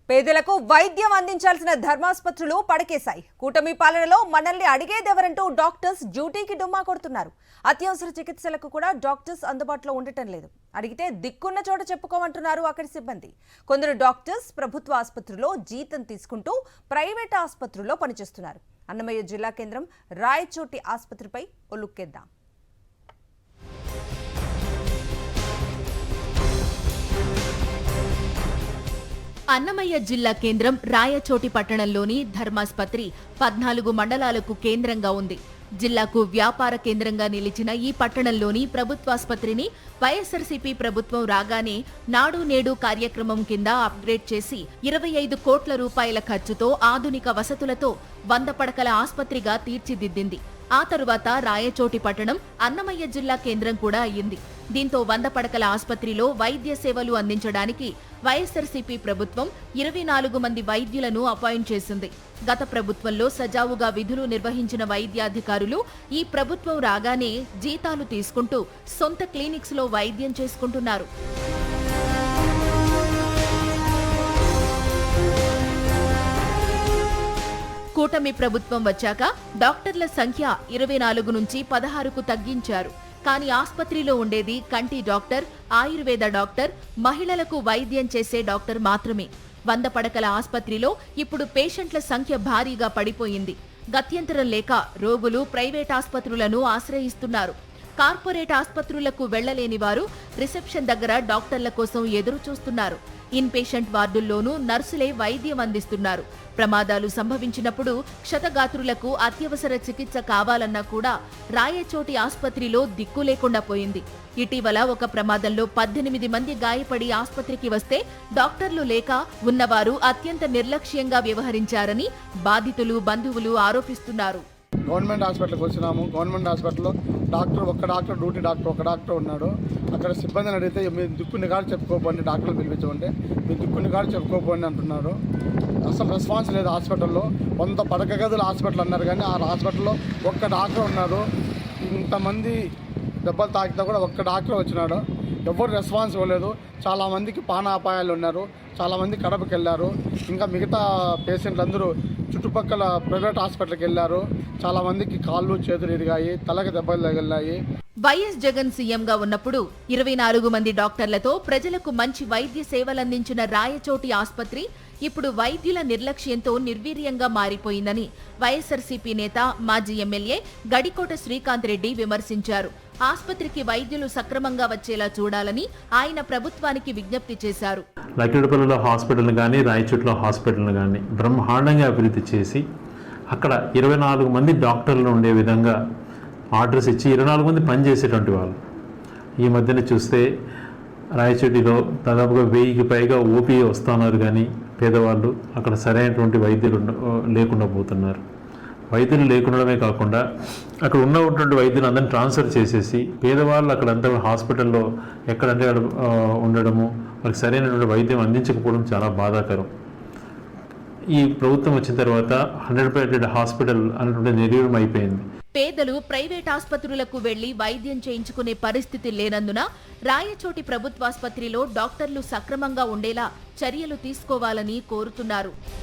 పేదలకు వైద్యం అందించాల్సిన ధర్మాసుపత్రులు పడకేశాయి. కూటమి పాలనలో మనల్ని అడిగేదెవరంటూ డాక్టర్స్ డ్యూటీకి డుమ్మా కొడుతున్నారు. అత్యవసర చికిత్సలకు కూడా డాక్టర్స్ అందుబాటులో ఉండటం లేదు. అడిగితే దిక్కున్న చోట చెప్పుకోమంటున్నారు అక్కడి సిబ్బంది. కొందరు డాక్టర్స్ ప్రభుత్వ ఆసుపత్రుల్లో జీతం తీసుకుంటూ ప్రైవేట్ ఆసుపత్రుల్లో పనిచేస్తున్నారు. అన్నమయ్య జిల్లా కేంద్రం రాయచోటి ఆసుపత్రిపై ఓ లుక్కేద్దాం. అన్నమయ్య జిల్లా కేంద్రం రాయచోటి పట్టణంలోని ధర్మాసుపత్రి 14 మండలాలకు కేంద్రంగా ఉంది. జిల్లాకు వ్యాపార కేంద్రంగా నిలిచిన ఈ పట్టణంలోని ప్రభుత్వాసుపత్రిని వైఎస్ఆర్సీపీ ప్రభుత్వం రాగానే నాడు నేడు కార్యక్రమం కింద అప్గ్రేడ్ చేసి 25 కోట్ల రూపాయల ఖర్చుతో ఆధునిక వసతులతో 100 పడకల ఆసుపత్రిగా తీర్చిదిద్దింది. ఆ తరువాత రాయచోటి పట్టణం అన్నమయ్య జిల్లా కేంద్రం కూడా అయ్యింది. దీంతో 100 పడకల ఆసుపత్రిలో వైద్య సేవలు అందించడానికి వైఎస్ఆర్సీపీ ప్రభుత్వం 24 మంది వైద్యులను అపాయింట్ చేసింది. గత ప్రభుత్వంలో సజావుగా విధులు నిర్వహించిన వైద్యాధికారులు ఈ ప్రభుత్వం రాగానే జీతాలు తీసుకుంటూ సొంత క్లినిక్స్ లో వైద్యం చేసుకుంటున్నారు. కూటమి ప్రభుత్వం వచ్చాక డాక్టర్ల సంఖ్య 24 నుంచి 16కు తగ్గించారు. కానీ ఆసుపత్రిలో ఉండేది కంటి డాక్టర్, ఆయుర్వేద డాక్టర్, మహిళలకు వైద్యం చేసే డాక్టర్ మాత్రమే. 100 పడకల ఆసుపత్రిలో ఇప్పుడు పేషెంట్ల సంఖ్య భారీగా పడిపోయింది. గత్యంతరం లేక రోగులు ప్రైవేట్ ఆసుపత్రులను ఆశ్రయిస్తున్నారు. కార్పొరేట్ ఆసుపత్రులకు వెళ్లలేని వారు రిసెప్షన్ దగ్గర డాక్టర్ల కోసం ఎదురు చూస్తున్నారు. ఇన్ పేషెంట్ వార్డుల్లోనూ నర్సులే వైద్యం అందిస్తున్నారు. ప్రమాదాలు సంభవించినప్పుడు క్షతగాత్రులకు అత్యవసర చికిత్స కావాలన్నా కూడా రాయచోటి ఆసుపత్రిలో దిక్కు లేకుండా పోయింది. ఇటీవల ఒక ప్రమాదంలో 18 మంది గాయపడి ఆసుపత్రికి వస్తే డాక్టర్లు లేక ఉన్నవారు అత్యంత నిర్లక్ష్యంగా వ్యవహరించారని బాధితులు, బంధువులు ఆరోపిస్తున్నారు. గవర్నమెంట్ హాస్పిటల్కి వచ్చినాము. గవర్నమెంట్ హాస్పిటల్లో ఒక్క డాక్టర్ డ్యూటీ డాక్టర్ ఒక డాక్టర్ ఉన్నాడు. అక్కడ సిబ్బందిని అడిగితే మీరు దిక్కుని కాదు చెప్పుకోపోండి, డాక్టర్లు పిలిపించమంటే మీరు దిక్కుని కాదు చెప్పుకోపోండి అంటున్నారు. అసలు రెస్పాన్స్ లేదు హాస్పిటల్లో. 100 పడక గదుల హాస్పిటల్ అన్నారు, కానీ ఆ హాస్పిటల్లో ఒక్క డాక్టర్ ఉన్నారు. ఇంతమంది దెబ్బలు తాకితే కూడా ఒక్క డాక్టర్ వచ్చినాడు. ఎవరు రెస్పాన్స్ ఇవ్వలేదు. చాలామందికి ప్రాణాపాయాలు ఉన్నారు. చాలామంది కడపకి వెళ్ళారు. ఇంకా మిగతా పేషెంట్లు అందరూ చుట్టుపక్కల ప్రైవేట్ హాస్పిటల్కి వెళ్ళారు. చాలామందికి కాళ్ళు చేతులు ఇరిగాయి, తలకు దెబ్బలు తగిలాయి. వైఎస్ జగన్ సీఎంగా ఉన్నప్పుడు 24 మంది డాక్టర్లతో ప్రజలకు మంచి వైద్య సేవలందించిన రాయచోటి ఆసుపత్రి ఇప్పుడు వైద్యుల నిర్లక్ష్యంతో నిర్వీర్యంగా మారిపోయిందని వైఎస్ఆర్సీపీ నేత, మాజీ ఎమ్మెల్యే గడికోట శ్రీకాంత్ రెడ్డి విమర్శించారు. ఆసుపత్రికి వైద్యులు సక్రమంగా వచ్చేలా చూడాలని ఆయన ప్రభుత్వానికి విజ్ఞప్తి చేశారు. లక్కిడిపల్లిలో హాస్పిటల్ కానీ, రాయచోటిలో హాస్పిటల్ కానీ బ్రహ్మాండంగా అభివృద్ధి చేసి అక్కడ 24 మంది డాక్టర్లు ఉండే విధంగా ఆర్డర్స్ ఇచ్చి 24 మంది పనిచేసేటువంటి వాళ్ళు. ఈ మధ్యన చూస్తే రాయచోటిలో దాదాపుగా 1000కి పైగా ఓపీ వస్తున్నారు, కానీ పేదవాళ్ళు అక్కడ సరైనటువంటి వైద్యులు లేకుండా పోతున్నారు. వైద్యులు లేకుండడమే కాకుండా అక్కడ ఉన్నటువంటి వైద్యులు అందరినీ ట్రాన్స్ఫర్ చేసేసి పేదవాళ్ళు అక్కడంతా హాస్పిటల్లో ఎక్కడంటే ఉండడము, వాళ్ళకి సరైనటువంటి వైద్యం అందించకపోవడం చాలా బాధాకరం. ఈ ప్రభుత్వం వచ్చిన తర్వాత 100 బెడెడ్ హాస్పిటల్ అనేటువంటి నిర్వీర్యం అయిపోయింది. పేదలు ప్రైవేట్ ఆసుపత్రులకు వెళ్లి వైద్యం చేయించుకునే పరిస్థితి లేనందున రాయచోటి ప్రభుత్వాసుపత్రిలో డాక్టర్లు సక్రమంగా ఉండేలా చర్యలు తీసుకోవాలని కోరుతున్నారు.